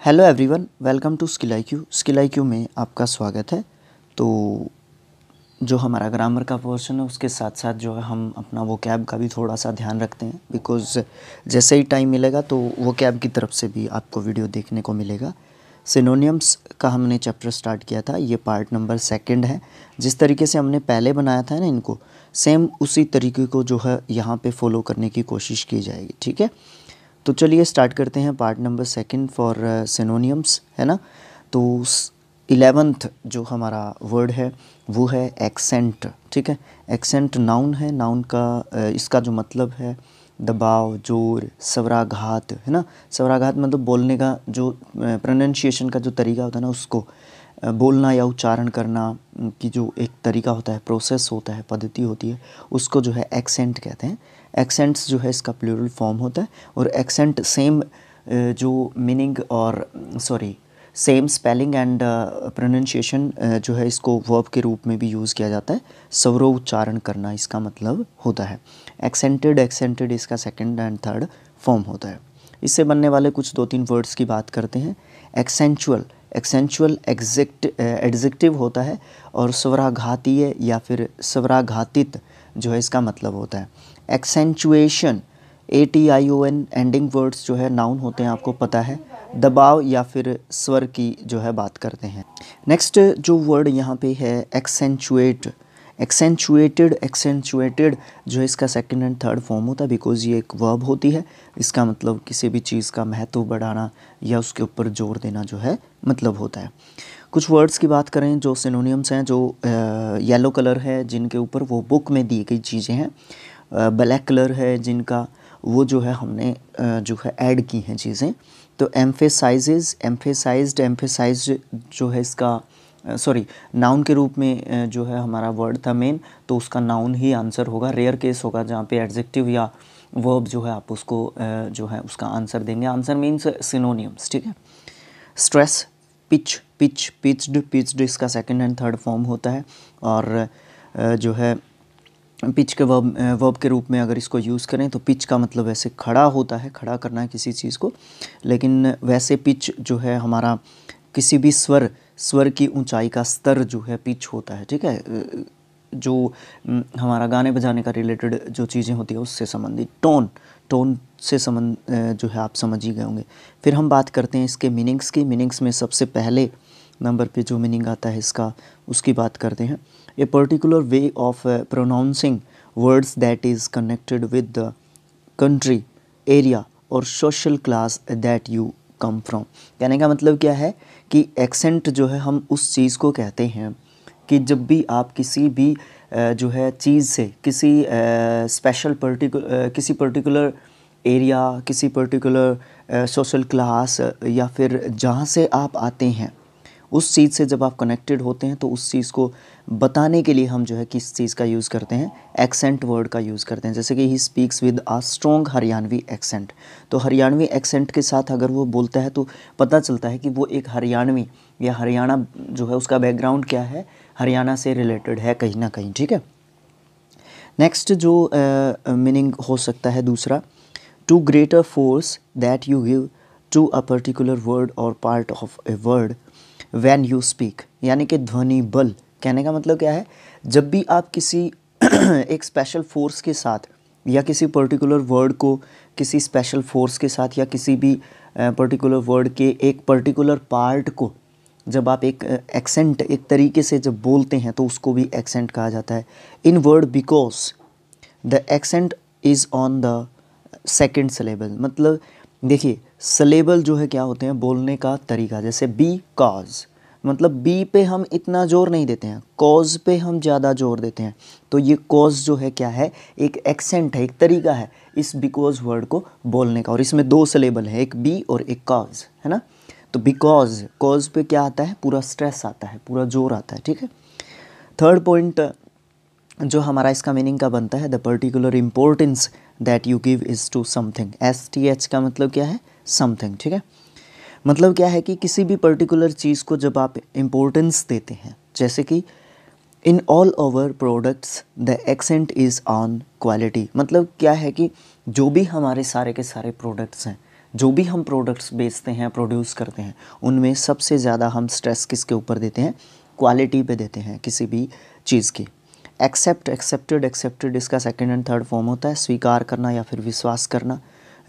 Hello everyone, welcome to skill IQ। Skill IQ में आपका स्वागत है। तो जो हमारा ग्रामर का पोर्शन है उसके साथ साथ जो है हम अपना वोकैब का भी थोड़ा सा ध्यान रखते हैं, बिकॉज़ जैसे ही टाइम मिलेगा तो वोकैब की तरफ से भी आपको वीडियो देखने को मिलेगा। सिनोनियम्स का हमने चैप्टर स्टार्ट किया था, ये पार्ट नंबर 2 है। जिस तरीके से हमने पहले बनाया था ना इनको, सेम उसी तरीके को जो है यहाँ पे फॉलो करने की कोशिश की जाएगी, ठीक है। तो चलिए स्टार्ट करते हैं पार्ट नंबर 2 फॉर सिनोनियम्स, है ना। तो 11th जो हमारा वर्ड है वो है एक्सेंट, ठीक है। एक्सेंट नाउन है, नाउन का इसका जो मतलब है दबाव, जोर, स्वराघात, है ना। स्वराघात मतलब बोलने का जो प्रोनाउंसिएशन का जो तरीका होता है ना, उसको बोलना या उच्चारण करना की जो एक तरीका होता है, प्रोसेस होता है, पद्धति होती है, उसको जो है एक्सेंट कहते हैं। एक्सेंट्स जो है इसका प्लूरल फॉर्म होता है, और एक्सेंट सेम जो मीनिंग और सेम स्पेलिंग एंड प्रोनाउंसिएशन जो है इसको वर्ब के रूप में भी यूज़ किया जाता है। स्वरो उच्चारण करना इसका मतलब होता है। एक्सेंटेड इसका सेकंड एंड थर्ड फॉर्म होता है। इससे बनने वाले कुछ 2-3 वर्ड्स की बात करते हैं। एक्सेंचुअल एडजेक्टिव होता है, और स्वराघातीय या फिर स्वराघातित जो है इसका मतलब होता है। एक्सेंचुएशन ATION एंडिंग वर्ड्स जो है नाउन होते हैं, आपको पता है। दबाव या फिर स्वर की जो है बात करते हैं। नेक्स्ट जो वर्ड यहाँ पे है एक्सेंचुएटेड जो है इसका सेकंड एंड थर्ड फॉर्म होता है, बिकॉज ये एक वर्ब होती है। इसका मतलब किसी भी चीज़ का महत्व बढ़ाना या उसके ऊपर जोर देना जो है मतलब होता है। कुछ वर्ड्स की बात करें जो सिनोनियम्स हैं, जो येलो कलर है जिनके ऊपर वो बुक में दी गई चीज़ें हैं, ब्लैक कलर है जिनका वो जो है हमने जो है ऐड की हैं चीज़ें। तो एम्फेसाइज्ड जो है इसका नाउन के रूप में जो है हमारा वर्ड था मेन, तो उसका नाउन ही आंसर होगा। रेयर केस होगा जहाँ पे एडजेक्टिव या वर्ब जो है आप उसको जो है उसका आंसर देंगे। आंसर मीन्स सिनोनियम्स, ठीक है। स्ट्रेस, पिच्ड इसका सेकंड एंड थर्ड फॉर्म होता है, और जो है पिच के वर्ब के रूप में अगर इसको यूज़ करें तो पिच का मतलब वैसे खड़ा होता है, खड़ा करना है किसी चीज़ को, लेकिन वैसे पिच जो है हमारा किसी भी स्वर की ऊंचाई का स्तर जो है पिच होता है, ठीक है। जो हमारा गाने बजाने का रिलेटेड जो चीज़ें होती है उससे संबंधित टोन से संबंध जो है आप समझ ही गए होंगे। फिर हम बात करते हैं इसके मीनिंग्स की। मीनिंग्स में सबसे पहले नंबर पे जो मीनिंग आता है इसका, उसकी बात करते हैं। A particular way of pronouncing words that is connected with the country, area और social class that you come from. कहने का मतलब क्या है कि एक्सेंट जो है हम उस चीज़ को कहते हैं कि जब भी आप किसी भी जो है चीज़ से किसी किसी पर्टिकुलर एरिया, किसी पर्टिकुलर सोशल क्लास या फिर जहाँ से आप आते हैं, उस चीज़ से जब आप कनेक्टेड होते हैं तो उस चीज़ को बताने के लिए हम जो है किस चीज़ का यूज़ करते हैं, एक्सेंट वर्ड का यूज़ करते हैं। जैसे कि he speaks with a strong Haryanvi accent, तो हरियाणवी एक्सेंट के साथ अगर वो बोलता है तो पता चलता है कि वो एक हरियाणवी या हरियाणा जो है उसका बैकग्राउंड क्या है, हरियाणा से रिलेटेड है कहीं ना कहीं, ठीक है। नेक्स्ट जो मीनिंग हो सकता है दूसरा, to greater force that you give to a particular word or part of a word when you speak, यानी कि ध्वनि बल। कहने का मतलब क्या है, जब भी आप किसी एक स्पेशल फोर्स के साथ या किसी पर्टिकुलर वर्ड को किसी स्पेशल फोर्स के साथ या किसी भी पर्टिकुलर वर्ड के एक पर्टिकुलर पार्ट को जब आप एक एक्सेंट एक तरीके से जब बोलते हैं तो उसको भी एक्सेंट कहा जाता है। In word because the accent is on the second syllable, मतलब देखिए सिलेबल जो है क्या होते हैं, बोलने का तरीका। जैसे बी कॉज, मतलब बी पे हम इतना जोर नहीं देते हैं, कॉज पे हम ज़्यादा जोर देते हैं। तो ये कॉज जो है क्या है, एक एक्सेंट है, एक तरीका है इस बिकॉज वर्ड को बोलने का, और इसमें 2 सिलेबल है, एक बी और एक कॉज, है ना। तो बिकॉज, कॉज पे क्या आता है, पूरा स्ट्रेस आता है, पूरा जोर आता है, ठीक है। थर्ड पॉइंट जो हमारा इसका मीनिंग का बनता है, the particular importance that you give is to something. STH का मतलब क्या है, समथिंग, ठीक है। मतलब क्या है कि किसी भी पर्टिकुलर चीज़ को जब आप इम्पोर्टेंस देते हैं, जैसे कि in all over products the accent is on quality, मतलब क्या है कि जो भी हमारे सारे के सारे प्रोडक्ट्स हैं, जो भी हम प्रोडक्ट्स बेचते हैं, प्रोड्यूस करते हैं, उनमें सबसे ज़्यादा हम स्ट्रेस किसके ऊपर देते हैं? क्वालिटी पे देते हैं किसी भी चीज़ की। एक्सेप्ट, एक्सेप्टेड, एक्सेप्टेड इसका सेकंड एंड थर्ड फॉर्म होता है स्वीकार करना या फिर विश्वास करना,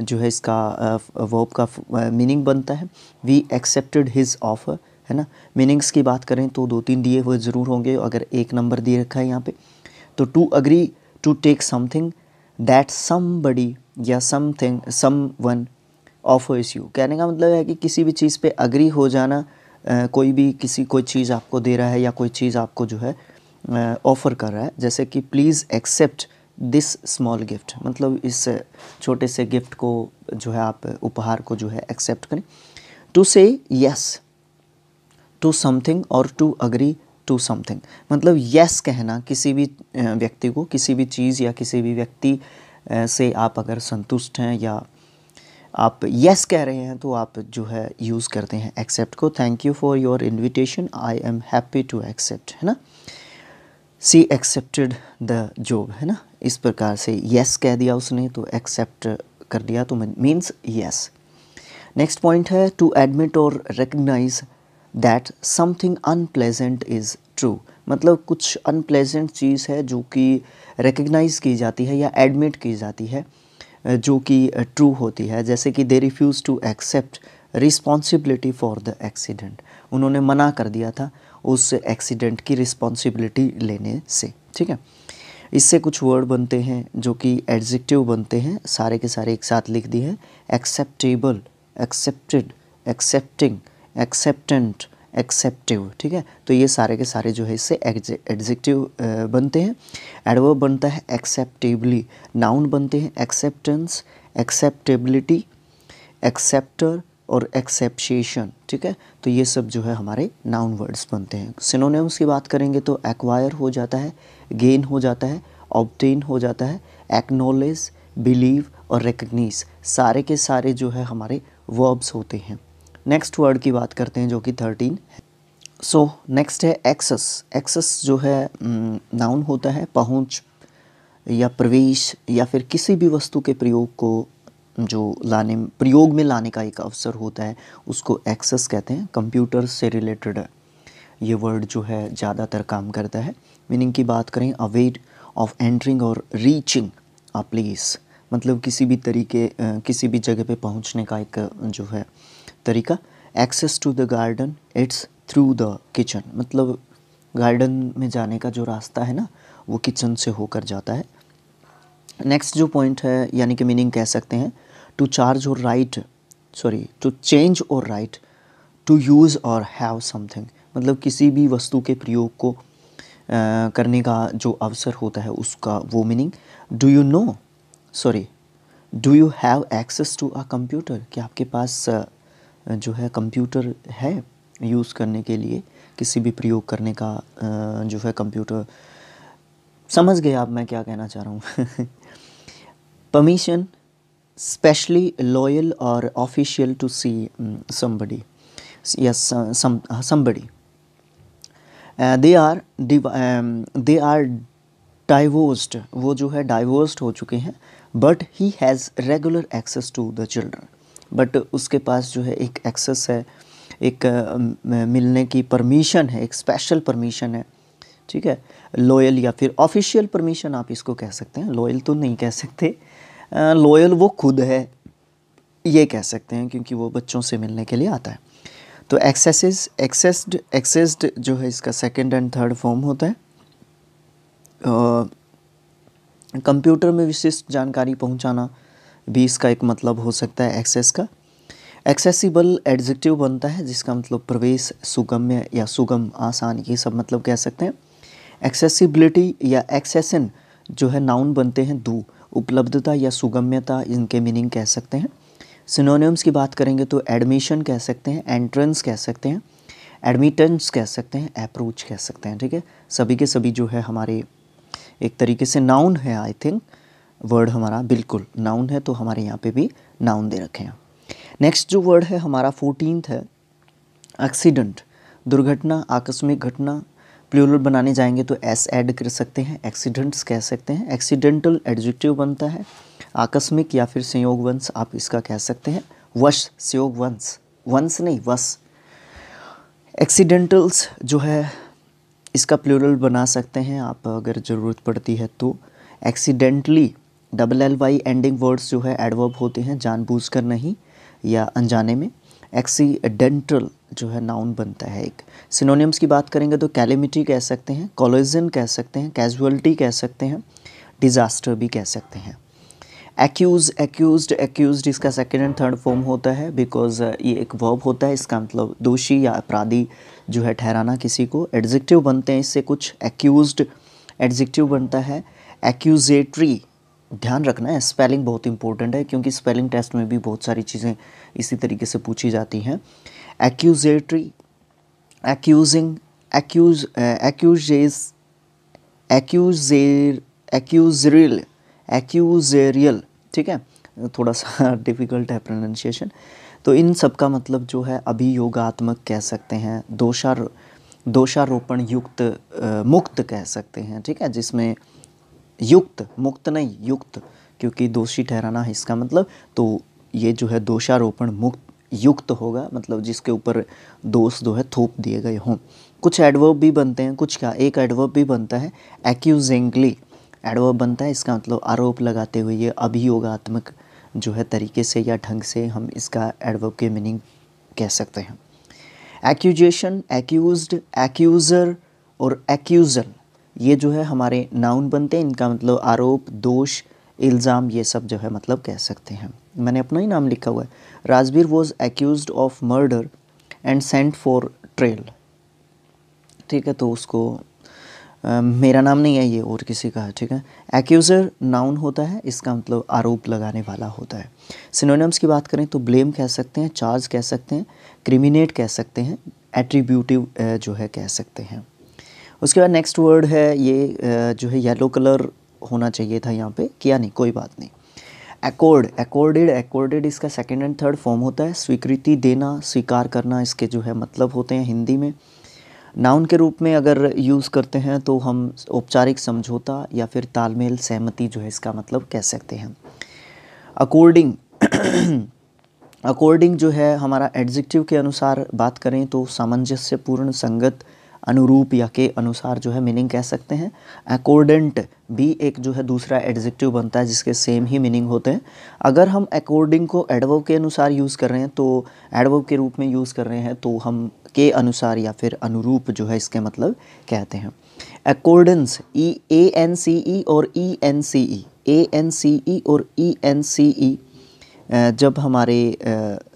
जो है इसका वर्ब का मीनिंग बनता है। वी एक्सेप्टेड हिज ऑफर, है ना। मीनिंग्स की बात करें तो 2-3 दिए हुए ज़रूर होंगे, अगर एक नंबर दिए रखा है यहाँ पे तो to agree to take something that somebody या समथिंग समवन ऑफर्स यू। कहने का मतलब है कि किसी भी चीज़ पे अग्री हो जाना, कोई भी कोई चीज़ आपको दे रहा है या कोई चीज़ आपको जो है ऑफ़र कर रहा है, जैसे कि please accept this small gift, मतलब इस छोटे से गिफ्ट को जो है आप उपहार को जो है एक्सेप्ट करें। टू से यस टू समथिंग और टू अग्री टू समथिंग, मतलब यस कहना किसी भी व्यक्ति को, किसी भी चीज़ या किसी भी व्यक्ति से आप अगर संतुष्ट हैं या आप यस कह रहे हैं तो आप जो है यूज़ करते हैं एक्सेप्ट को। Thank you for your invitation, I am happy to accept, है ना। सी एक्सेप्टेड द जॉब, है ना। इस प्रकार से यस कह दिया उसने तो एक्सेप्ट कर दिया तो मीन्स यस। नेक्स्ट पॉइंट है टू एडमिट और recognise that something unpleasant is true, मतलब कुछ अनप्लेजेंट चीज़ है जो कि रिकग्नाइज की जाती है या एडमिट की जाती है जो कि ट्रू होती है, जैसे कि they refuse to accept responsibility for the accident, उन्होंने मना कर दिया था उस एक्सीडेंट की रिस्पॉन्सिबिलिटी लेने से, ठीक है। इससे कुछ वर्ड बनते हैं जो कि एडजेक्टिव बनते हैं, सारे के सारे एक साथ लिख दिए हैं। Acceptable, accepted, accepting, acceptant, acceptive, ठीक है। तो ये सारे के सारे जो है इससे एडजेक्टिव बनते हैं। एडवर्ब बनता है एक्सेप्टेबली, नाउन बनते हैं एक्सेप्टेंस, एक्सेप्टेबिलिटी, एक्सेप्टर और एक्सेप्शन, ठीक है। तो ये सब जो है हमारे नाउन वर्ड्स बनते हैं। सिनोनिम्स की बात करेंगे तो एक्वायर हो जाता है, गेन हो जाता है, ऑब्टेन हो जाता है, एक्नॉलेज, बिलीव और रिकग्नाइज, सारे के सारे जो है हमारे वर्ब्स होते हैं। नेक्स्ट वर्ड की बात करते हैं जो कि 13 है। सो नेक्स्ट है एक्सेस। एक्सेस जो है नाउन होता है, पहुंच या प्रवेश या फिर किसी भी वस्तु के प्रयोग को जो प्रयोग में लाने का एक अवसर होता है उसको एक्सेस कहते हैं। कंप्यूटर से रिलेटेड ये वर्ड जो है ज़्यादातर काम करता है। मीनिंग की बात करें अ वे ऑफ एंटरिंग और रीचिंग अ प्लेस, मतलब किसी भी जगह पे पहुंचने का एक जो है तरीका। Access to the garden it's through the kitchen, मतलब गार्डन में जाने का जो रास्ता है ना वो किचन से होकर जाता है। नेक्स्ट जो पॉइंट है यानी कि मीनिंग कह सकते हैं टू चार्ज और राइट टू चेंज और राइट, टू यूज़ और हैव समथिंग, मतलब किसी भी वस्तु के प्रयोग को करने का जो अवसर होता है उसका वो meaning. Do you have access to a computer, क्या आपके पास जो है कंप्यूटर है यूज़ करने के लिए, किसी भी प्रयोग करने का जो है कंप्यूटर। समझ गए आप मैं क्या कहना चाह रहा हूँ। परमिशन, स्पेशली लॉयल और official to see somebody, yes somebody, they are divorced, वो जो है divorced हो चुके हैं, but he has regular access to the children, but उसके पास जो है एक एक्सेस है, एक मिलने की परमिशन है, एक स्पेशल परमिशन है, ठीक है। लॉयल या फिर ऑफिशियल परमिशन आप इसको कह सकते हैं, लॉयल तो नहीं कह सकते, लॉयल वो खुद है ये कह सकते हैं क्योंकि वो बच्चों से मिलने के लिए आता है। तो एक्सेस्ड जो है इसका सेकंड एंड थर्ड फॉर्म होता है। कंप्यूटर में विशिष्ट जानकारी पहुंचाना भी इसका एक मतलब हो सकता है एक्सेस का। एक्सेसिबल एडजेक्टिव बनता है जिसका मतलब प्रवेश, सुगम्य या सुगम, आसान, ये सब मतलब कह सकते हैं। एक्सेसिबिलिटी या एक्सेसन जो है नाउन बनते हैं दो, उपलब्धता या सुगम्यता, इनके मीनिंग कह सकते हैं। सिनोनिम्स की बात करेंगे तो एडमिशन कह सकते हैं, एंट्रेंस कह सकते हैं, एडमिटेंस कह सकते हैं, अप्रोच कह सकते हैं, ठीक है। सभी के सभी जो है हमारे एक तरीके से नाउन है। आई थिंक वर्ड हमारा बिल्कुल नाउन है, तो हमारे यहाँ पे भी नाउन दे रखे हैं। नेक्स्ट जो वर्ड है हमारा 14th है एक्सीडेंट, दुर्घटना, आकस्मिक घटना। प्लूरल बनाने जाएंगे तो एस ऐड कर सकते हैं, एक्सीडेंट्स कह सकते हैं। एक्सीडेंटल एडजेक्टिव बनता है, आकस्मिक या फिर संयोगवश आप इसका कह सकते हैं। वश संयोग वंश, वंश नहीं वश। एक्सीडेंटल्स जो है इसका प्लूरल बना सकते हैं आप अगर ज़रूरत पड़ती है तो। एक्सीडेंटली LLY एंडिंग वर्ड्स जो है एडवर्ब होते हैं, जानबूझकर नहीं या अनजाने में। एक्सीडेंटल जो है नाउन बनता है एक। सिनोनिम्स की बात करेंगे तो कैलेमिटी कह सकते हैं, कोलिजन कह सकते हैं, कैजुअलिटी कह सकते हैं, डिज़ास्टर भी कह सकते हैं। एक्यूज्ड इसका सेकेंड एंड थर्ड फॉर्म होता है बिकॉज ये एक वर्ब होता है, इसका मतलब दोषी या अपराधी जो है ठहराना किसी को। एडजेक्टिव बनते हैं इससे कुछ, एक्यूज्ड एडजेक्टिव बनता है। एक्यूजेटरी, ध्यान रखना है स्पेलिंग बहुत इंपॉर्टेंट है क्योंकि स्पेलिंग टेस्ट में भी बहुत सारी चीज़ें इसी तरीके से पूछी जाती हैं। एक्यूजेटरी, एक्यूजिंग, एक्यूजेरियल, ठीक है, थोड़ा सा डिफ़िकल्ट है प्रोनाउंसिएशन। तो इन सब का मतलब जो है अभियोगात्मक कह सकते हैं, दोषारोपण युक्त, मुक्त कह सकते हैं, ठीक है, जिसमें युक्त, मुक्त नहीं युक्त, क्योंकि दोषी ठहराना है इसका मतलब। तो ये जो है दोषारोपण मुक्त युक्त होगा, मतलब जिसके ऊपर दोष जो है थोप दिए गए हों। कुछ एडवर्ब भी बनते हैं, कुछ क्या, एक एडवर्ब भी बनता है एक्यूजिंगली एडवर्ब बनता है, इसका मतलब आरोप लगाते हुए, ये अभियोगात्मक जो है तरीके से या ढंग से हम इसका एडवर्ब के मीनिंग कह सकते हैं। एक्यूजेशन, एक्यूज्ड, एक्यूज़र और एक्यूज़ल ये जो है हमारे नाउन बनते हैं, इनका मतलब आरोप, दोष, इल्ज़ाम, ये सब जो है मतलब कह सकते हैं। मैंने अपना ही नाम लिखा हुआ है, Rajveer was accused of murder and sent for trail, ठीक है, तो उसको मेरा नाम नहीं है, ये और किसी का है, ठीक है। एक्यूज़र नाउन होता है, इसका मतलब आरोप लगाने वाला होता है। सिनोनिम्स की बात करें तो ब्लेम कह सकते हैं, चार्ज कह सकते हैं, क्रिमिनेट कह सकते हैं, एट्रीब्यूटिव जो है कह सकते हैं। उसके बाद नेक्स्ट वर्ड है ये जो है येलो कलर होना चाहिए था यहाँ पे, किया नहीं, कोई बात नहीं। एकॉर्ड, एकॉर्डेड इसका सेकेंड एंड थर्ड फॉर्म होता है, स्वीकृति देना, स्वीकार करना, इसके जो है मतलब होते हैं हिंदी में। नाउन के रूप में अगर यूज़ करते हैं तो हम औपचारिक समझौता या फिर तालमेल, सहमति जो है इसका मतलब कह सकते हैं। अकॉर्डिंग अकॉर्डिंग जो है हमारा एडजेक्टिव के अनुसार बात करें तो सामंजस्यपूर्ण, संगत, अनुरूप या के अनुसार जो है मीनिंग कह सकते हैं। अकॉर्डेंट भी एक जो है दूसरा एडजेक्टिव बनता है जिसके सेम ही मीनिंग होते हैं। अगर हम अकॉर्डिंग को एडवर्ब के अनुसार यूज़ कर रहे हैं तो एडवर्ब के रूप में यूज़ कर रहे हैं तो हम के अनुसार या फिर अनुरूप जो है इसके मतलब कहते हैं। अकॉर्डेंस, ANCE और ENCE, ANCE और ENCE जब हमारे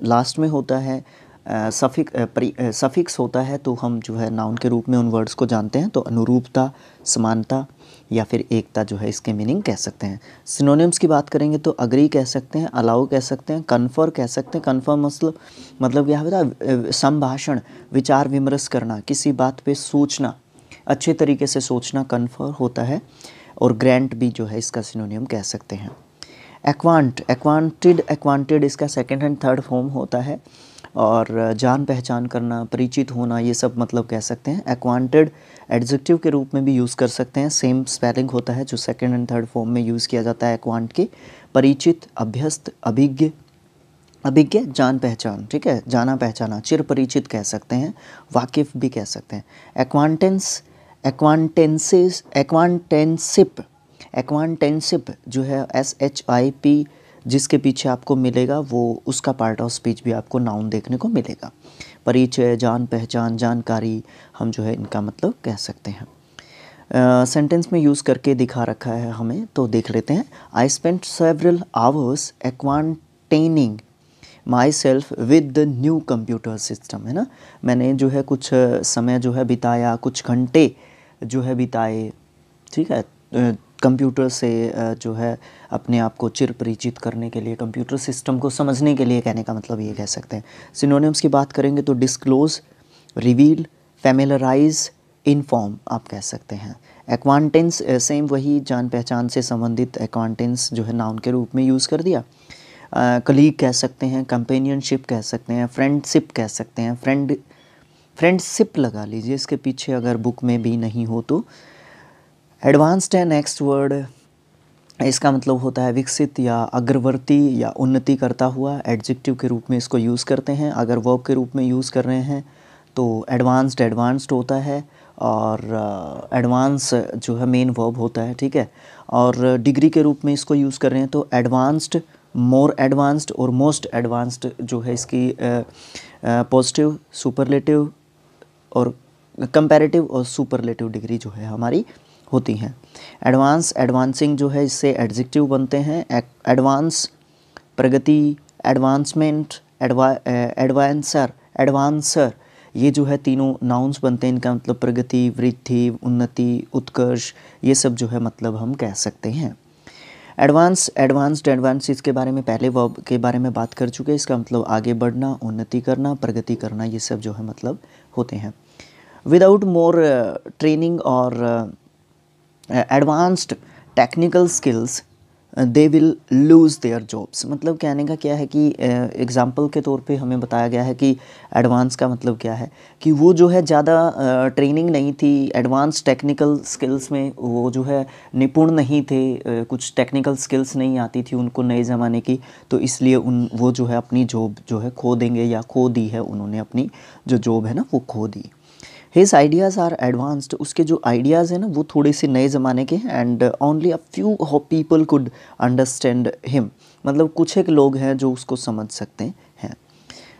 लास्ट में होता है, सफिक्स होता है, तो हम जो है नाउन के रूप में उन वर्ड्स को जानते हैं। तो अनुरूपता, समानता या फिर एकता जो है इसके मीनिंग कह सकते हैं। सिनोनिम्स की बात करेंगे तो अग्री कह सकते हैं, अलाउ कह सकते हैं, कन्फर कह सकते हैं। कन्फर मतलब क्या होता है, संभाषण, विचार विमर्श करना, किसी बात पे सोचना, अच्छे तरीके से सोचना कन्फर होता है। और ग्रांट भी जो है इसका सिनोनिम कह सकते हैं। एक्वांटेड इसका सेकेंड एंड थर्ड फॉर्म होता है और जान पहचान करना, परिचित होना, ये सब मतलब कह सकते हैं। एक्वांटेड एडजेक्टिव के रूप में भी यूज़ कर सकते हैं, सेम स्पेलिंग होता है जो सेकेंड एंड थर्ड फॉर्म में यूज़ किया जाता है एक्वांट के। परिचित, अभ्यस्त, अभिज्ञ, जान पहचान, ठीक है, जाना पहचाना, चिर परिचित कह सकते हैं, वाकिफ़ भी कह सकते हैं। एक्वांटेंसिप जो है SHIP जिसके पीछे आपको मिलेगा वो उसका पार्ट ऑफ स्पीच भी आपको नाउन देखने को मिलेगा। परिचय, जान पहचान, जानकारी, हम जो है इनका मतलब कह सकते हैं। सेंटेंस में यूज़ करके दिखा रखा है हमें, तो देख लेते हैं। I spent several hours acquainting myself with the new computer system, है ना। मैंने जो है कुछ समय जो है बिताया, कुछ घंटे जो है बिताए, ठीक है, कंप्यूटर से जो है अपने आप को चिर परिचित करने के लिए, कंप्यूटर सिस्टम को समझने के लिए, कहने का मतलब ये कह सकते हैं। सिनोनिम्स की बात करेंगे तो डिस्क्लोज, रिवील, फैमिलराइज, इन्फॉर्म आप कह सकते हैं। एक्वांटेंस सेम वही, जान पहचान से संबंधित एक्वांटेंस जो है नाउन के रूप में यूज़ कर दिया। कलीग कह सकते हैं, कंपेनियनशिप कह सकते हैं, फ्रेंडशिप कह सकते हैं, फ्रेंडशिप लगा लीजिए इसके पीछे अगर बुक में भी नहीं हो तो। एडवांस्ड है नेक्स्ट वर्ड, इसका मतलब होता है विकसित या अग्रवर्ती या उन्नति करता हुआ। एडजेक्टिव के रूप में इसको यूज़ करते हैं। अगर वर्ब के रूप में यूज़ कर रहे हैं तो एडवांस्ड होता है, और एडवांस जो है मेन वर्ब होता है, ठीक है। और डिग्री के रूप में इसको यूज़ कर रहे हैं तो एडवांस्ड, मोर एडवांस्ड और मोस्ट एडवांस्ड जो है इसकी पॉजिटिव, सुपरलेटिव और कंपैरेटिव और सुपरलेटिव डिग्री जो है हमारी होती हैं। एडवांस, एडवांसिंग जो है इससे एडजेक्टिव बनते हैं। एडवांस, प्रगति, एडवांसमेंट, एडवांसर, एडवांसर, ये जो है तीनों नाउन्स बनते हैं। इनका मतलब प्रगति, वृद्धि, उन्नति, उत्कर्ष, ये सब जो है मतलब हम कह सकते हैं। एडवांस, एडवांस्ड, एडवांस, इसके बारे में पहले वर्ब के बारे में बात कर चुके हैं। इसका मतलब आगे बढ़ना, उन्नति करना, प्रगति करना, ये सब जो है मतलब होते हैं। विदाउट मोर ट्रेनिंग और advanced technical skills they will lose their jobs. मतलब कहने का क्या है कि एग्ज़ाम्पल के तौर पे हमें बताया गया है कि एडवांस का मतलब क्या है कि वो जो है ज़्यादा ट्रेनिंग नहीं थी, एडवांस टेक्निकल स्किल्स में वो जो है निपुण नहीं थे, कुछ टेक्निकल स्किल्स नहीं आती थी उनको नए ज़माने की, तो इसलिए वो जो है अपनी जॉब जो है खो देंगे या खो दी है उन्होंने, अपनी जो जॉब है ना वो खो दी। हिज आइडियाज़ आर एडवांस्ड, उसके जो आइडियाज़ हैं ना वो थोड़े से नए ज़माने के हैं। And only a few people could understand him, मतलब कुछ एक लोग हैं जो उसको समझ सकते हैं।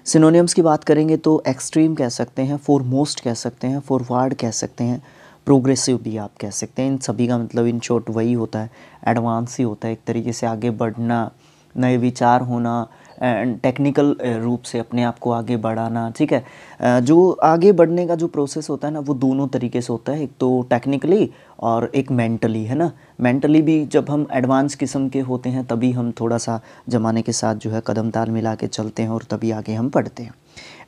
सिनोनिम्स की बात करेंगे तो एक्सट्रीम कह सकते हैं, फॉरमोस्ट कह सकते हैं, फॉरवर्ड कह सकते हैं, प्रोग्रेसिव भी आप कह सकते हैं। इन सभी का मतलब इन शॉर्ट वही होता है, एडवांस ही होता है, एक तरीके से आगे बढ़ना, नए विचार होना, टेक्निकल रूप से अपने आप को आगे बढ़ाना, ठीक है। जो आगे बढ़ने का जो प्रोसेस होता है ना वो दोनों तरीके से होता है, एक तो टेक्निकली और एक मेंटली, है ना। मेंटली भी जब हम एडवांस किस्म के होते हैं तभी हम थोड़ा सा ज़माने के साथ जो है कदम ताल मिला के चलते हैं और तभी आगे हम बढ़ते हैं।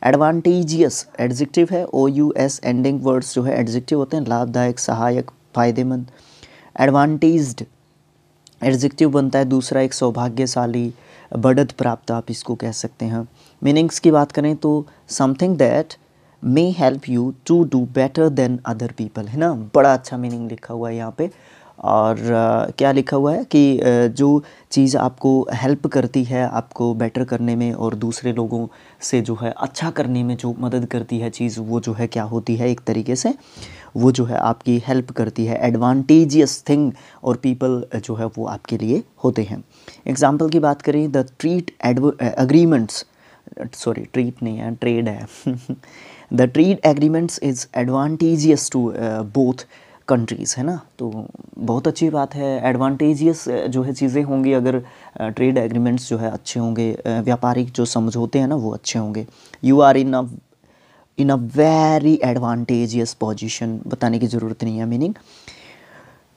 एडवांटेजियस एडजेक्टिव है, OUS एंडिंग वर्ड्स जो है एडजेक्टिव होते हैं, लाभदायक, सहायक, फ़ायदेमंद। एडवांटेज्ड एडजेक्टिव बनता है दूसरा, एक सौभाग्यशाली, बढ़त प्राप्त आप इसको कह सकते हैं। मीनिंग्स की बात करें तो something that may help you to do better than other people, है ना। बड़ा अच्छा मीनिंग लिखा हुआ है यहाँ पे। और क्या लिखा हुआ है कि जो चीज़ आपको हेल्प करती है आपको बेटर करने में और दूसरे लोगों से जो है अच्छा करने में जो मदद करती है चीज़, वो जो है क्या होती है, एक तरीके से वो जो है आपकी हेल्प करती है। एडवांटेजियस थिंग और पीपल जो है वो आपके लिए होते हैं। एग्जाम्पल की बात करें, the treat agreements, sorry treat नहीं है, ट्रेड है the trade agreements is advantageous to both countries, है ना। तो बहुत अच्छी बात है, एडवांटेजियस जो है चीज़ें होंगी अगर ट्रेड एग्रीमेंट्स जो है अच्छे होंगे, व्यापारिक जो समझौते हैं ना वो अच्छे होंगे। You are in a very advantageous position, बताने की ज़रूरत नहीं है मीनिंग।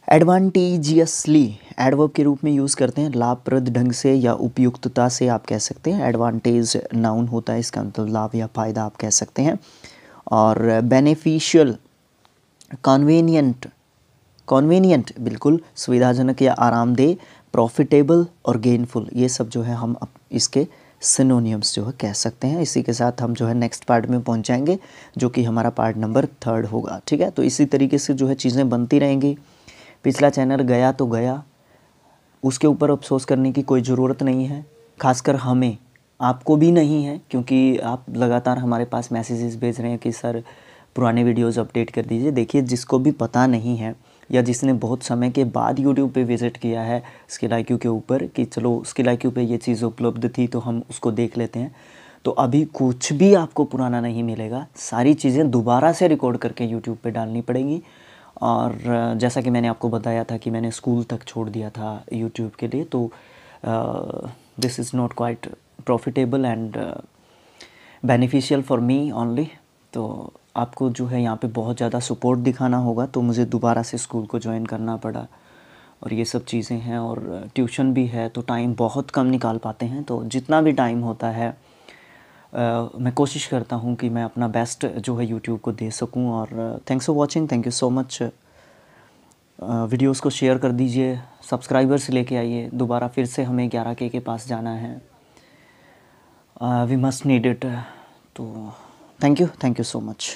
एडवांटेजियसली एडवर्ब के रूप में यूज़ करते हैं, लाभप्रद ढंग से या उपयुक्तता से आप कह सकते हैं। एडवांटेज नाउन होता है, इसका मतलब लाभ या फ़ायदा आप कह सकते हैं। और बेनिफिशियल, कन्वीनियंट, कन्वीनियंट बिल्कुल सुविधाजनक या आरामदेह, प्रॉफिटेबल और गेनफुल, ये सब जो है हम इसके सिनोनियम्स जो है कह सकते हैं। इसी के साथ हम जो है नेक्स्ट पार्ट में पहुंच जाएंगे जो कि हमारा पार्ट नंबर 3 होगा, ठीक है। तो इसी तरीके से जो है चीज़ें बनती रहेंगी। पिछला चैनल गया तो गया, उसके ऊपर अफसोस करने की कोई ज़रूरत नहीं है, खासकर हमें, आपको भी नहीं है, क्योंकि आप लगातार हमारे पास मैसेजेस भेज रहे हैं कि सर पुराने वीडियोस अपडेट कर दीजिए। देखिए, जिसको भी पता नहीं है या जिसने बहुत समय के बाद यूट्यूब पे विज़िट किया है स्किल IQ के ऊपर कि चलो स्किल IQ पे ये चीज़ उपलब्ध थी तो हम उसको देख लेते हैं, तो अभी कुछ भी आपको पुराना नहीं मिलेगा, सारी चीज़ें दोबारा से रिकॉर्ड करके यूट्यूब पे डालनी पड़ेंगी। और जैसा कि मैंने आपको बताया था कि मैंने स्कूल तक छोड़ दिया था यूट्यूब के लिए, तो this is not quite profitable and beneficial for me only. तो आपको जो है यहाँ पे बहुत ज़्यादा सपोर्ट दिखाना होगा, तो मुझे दोबारा से स्कूल को ज्वाइन करना पड़ा और ये सब चीज़ें हैं, और ट्यूशन भी है, तो टाइम बहुत कम निकाल पाते हैं। तो जितना भी टाइम होता है मैं कोशिश करता हूँ कि मैं अपना बेस्ट जो है यूट्यूब को दे सकूँ। और thanks for watching, thank you so much. Videos को शेयर कर दीजिए, सब्सक्राइबर्स लेके आइए, दोबारा फिर से हमें 11K के पास जाना है, वी मस्ट नीड इट। तो थैंक यू सो मच।